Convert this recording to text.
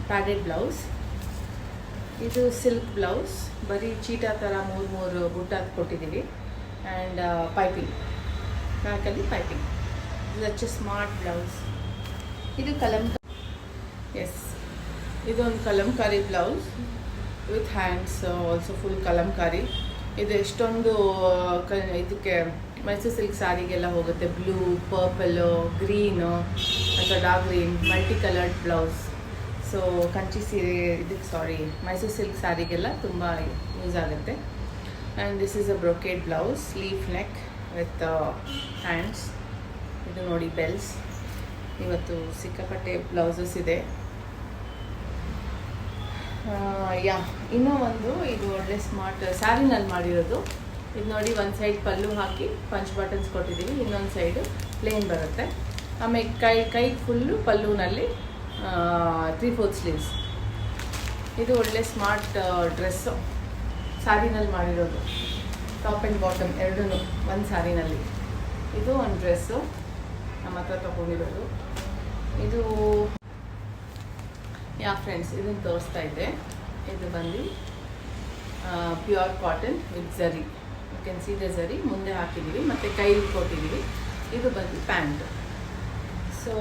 Padded blouse. ಇದು silk blouse, ಬರೀ cheetah ಥರ ಮೂರು ಬುಟ್ಟ ಕೊಟ್ಟಿದ್ದೀವಿ. ಆ್ಯಂಡ್ ಪೈಪಿಂಗ್, ಬ್ಯಾಕಲ್ಲಿ ಪೈಪಿಂಗ್. ಇದು ಸ್ಮಾರ್ಟ್ ಬ್ಲೌಸ್. ಇದು ಇದೊಂದು kalamkari blouse with hands, also full kalamkari. ಇದು ಎಷ್ಟೊಂದು ಇದಕ್ಕೆ ಮೈಸೂರು ಸಿಲ್ಕ್ ಸ್ಯಾರಿಗೆಲ್ಲ ಹೋಗುತ್ತೆ. ಬ್ಲೂ, ಪರ್ಪಲ್ಲು, ಗ್ರೀನು ಅಥವಾ dark green, multi coloured blouse. So Kanchi ಸೀರೆ ಮೈಸೂರು ಸಿಲ್ಕ್ ಸ್ಯಾರಿಗೆಲ್ಲ ತುಂಬ ಯೂಸ್ ಆಗುತ್ತೆ. And this is a brocade blouse, leaf neck with hands. ಇದು ನೋಡಿ ಬೆಲ್ಸ್. ಇವತ್ತು ಸಿಕ್ಕಾಪಟ್ಟೆ ಬ್ಲೌಸಸ್ ಇದೆ. ಇನ್ನೂ ಒಂದು, ಇದು ಒಳ್ಳೆ ಸ್ಮಾರ್ಟ್ ಸ್ಯಾರಿನಲ್ಲಿ ಮಾಡಿರೋದು. ಇದು ನೋಡಿ, ಒಂದು ಸೈಡ್ ಪಲ್ಲು ಹಾಕಿ ಪಂಚ್ ಬಟನ್ಸ್ ಕೊಟ್ಟಿದ್ದೀವಿ, ಇನ್ನೊಂದು ಸೈಡು ಪ್ಲೇನ್ ಬರುತ್ತೆ. ಆಮೇಲೆ ಕೈ ಫುಲ್ಲು ಪಲ್ಲುನಲ್ಲಿ 3/4 ಸ್ಲೀವ್ಸ್. ಇದು ಒಳ್ಳೆ ಸ್ಮಾರ್ಟ್ ಡ್ರೆಸ್ಸು, ಸ್ಯಾರಿನಲ್ಲಿ ಮಾಡಿರೋದು. ಟಾಪ್ ಆ್ಯಂಡ್ ಬಾಟಮ್ ಎರಡೂ ಒಂದು ಸ್ಯಾರಿನಲ್ಲಿ. ಇದು ಒಂದು ಡ್ರೆಸ್ಸು ನಮ್ಮ ಹತ್ರ ತೊಗೊಂಡಿರೋದು. ಇದು ಫ್ರೆಂಡ್ಸ್, ಇದನ್ನು ತೋರಿಸ್ತಾ ಇದ್ದೆ. ಇದು ಬಂದು pure cotton with zari. You can see the zari ಮುಂದೆ ಹಾಕಿದ್ದೀವಿ ಮತ್ತು ಕೈಲಿ ಕೊಟ್ಟಿದ್ದೀವಿ. ಇದು ಬಂದು ಪ್ಯಾಂಟ್. ಸೊ